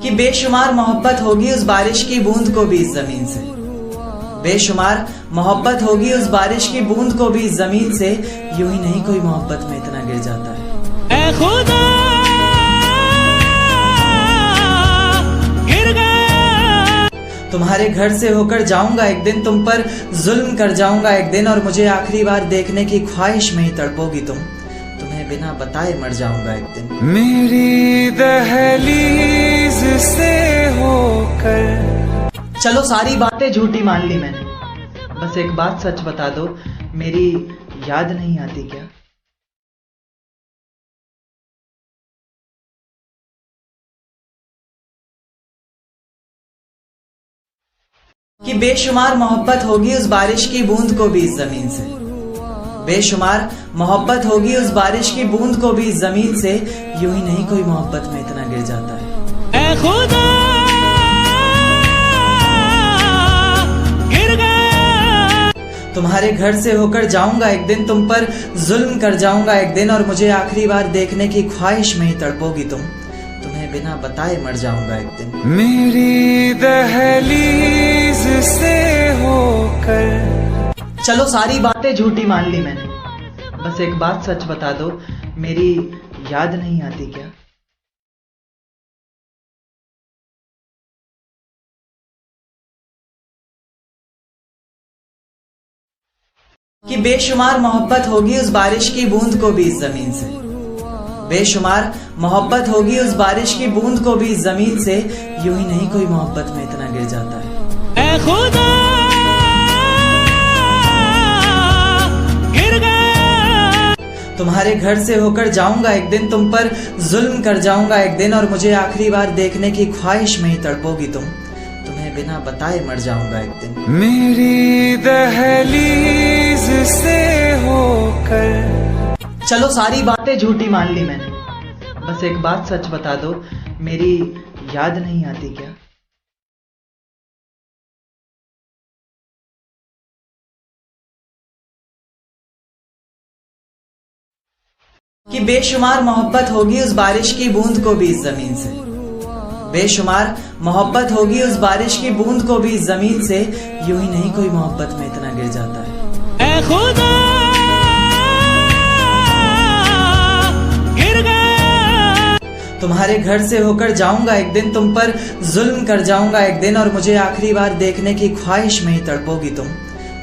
कि बेशुमार मोहब्बत होगी उस बारिश की बूंद को भी इस जमीन से, बेशुमार मोहब्बत होगी उस बारिश की बूंद को भी इस जमीन से। यूं ही नहीं कोई मोहब्बत में इतना गिर जाता है। ऐ खुदा गिर गया। तुम्हारे घर से होकर जाऊंगा एक दिन, तुम पर जुल्म कर जाऊंगा एक दिन, और मुझे आखिरी बार देखने की ख्वाहिश में ही तड़पोगी तुम, तुम्हें बिना बताए मर जाऊंगा एक दिन। मेरी दहलीज से होकर। चलो सारी बातें झूठी मान ली मैंने, बस एक बात सच बता दो, मेरी याद नहीं आती क्या? कि बेशुमार मोहब्बत होगी उस बारिश की बूंद को भी इस जमीन से, बेशुमार मोहब्बत होगी उस बारिश की बूंद को भी इस जमीन से। यूं ही नहीं कोई मोहब्बत में इतना गिर जाता है। ऐ खुदा गिर गया। तुम्हारे घर से होकर जाऊंगा एक दिन, तुम पर जुल्म कर जाऊंगा एक दिन, और मुझे आखिरी बार देखने की ख्वाहिश में ही तड़पोगी तुम, तुम्हें बिना बताए मर जाऊंगा एक दिन। मेरी दहलीज से होकर। चलो सारी बातें झूठी मान ली मैंने, बस एक बात सच बता दो, मेरी याद नहीं आती क्या? कि बेशुमार मोहब्बत होगी उस बारिश की बूंद को भी इस जमीन से, बेशुमार मोहब्बत होगी उस बारिश की बूंद को भी इस जमीन से। यूं ही नहीं कोई मोहब्बत में इतना गिर जाता है। ऐ खुदा गिर गया। तुम्हारे घर से होकर जाऊंगा एक दिन, तुम पर जुल्म कर जाऊंगा एक दिन, और मुझे आखिरी बार देखने की ख्वाहिश में ही तड़पोगी तुम, तुम्हें बिना बताए मर जाऊंगा एक दिन। मेरी दहलीज से होकर। चलो सारी बातें झूठी मान ली मैंने, बस एक बात सच बता दो, मेरी याद नहीं आती क्या? कि बेशुमार मोहब्बत होगी उस बारिश की बूंद को भी इस जमीन से, बेशुमार मोहब्बत होगी उस बारिश की बूंद को भी इस जमीन से। यूं ही नहीं कोई मोहब्बत में इतना गिर जाता है। ऐ खुदा गिर गया। तुम्हारे घर से होकर जाऊंगा एक दिन, तुम पर जुल्म कर जाऊंगा एक दिन, और मुझे आखिरी बार देखने की ख्वाहिश में ही तड़पोगी तुम,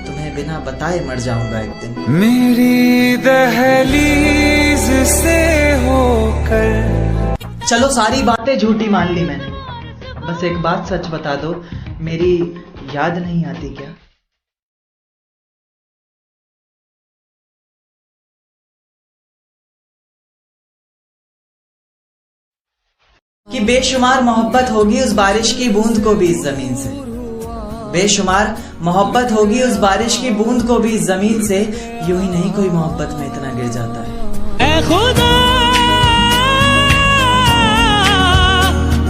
तुम्हें बिना बताए मर जाऊंगा एक दिन। मेरी दहलीज से होकर। चलो सारी बातें झूठी मान ली मैंने, बस एक बात सच बता दो, मेरी याद नहीं आती क्या? कि बेशुमार मोहब्बत होगी उस बारिश की बूंद को भी इस जमीन से, बेशुमार मोहब्बत होगी उस बारिश की बूंद को भी इस जमीन से। यूं ही नहीं कोई मोहब्बत में इतना गिर जाता है। ऐ खुदा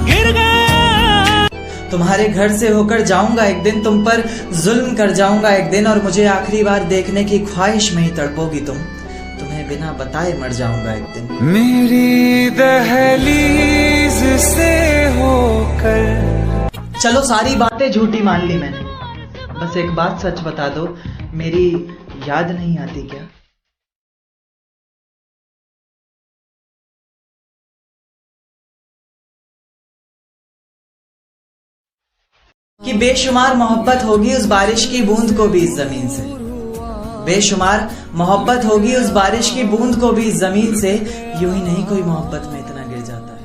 गिर गया। तुम्हारे घर से होकर जाऊंगा एक दिन, तुम पर जुल्म कर जाऊंगा एक दिन, और मुझे आखिरी बार देखने की ख्वाहिश में ही तड़पोगी तुम, तुम्हें बिना बताए मर जाऊंगा एक दिन। मेरी दहलीज से होकर। चलो सारी बातें झूठी मान ली मैंने, बस एक बात सच बता दो, मेरी याद नहीं आती क्या? कि बेशुमार मोहब्बत होगी उस बारिश की बूंद को भी इस जमीन से, बेशुमार मोहब्बत होगी उस बारिश की बूंद को भी इस जमीन से। यूं ही नहीं कोई मोहब्बत में इतना गिर जाता है।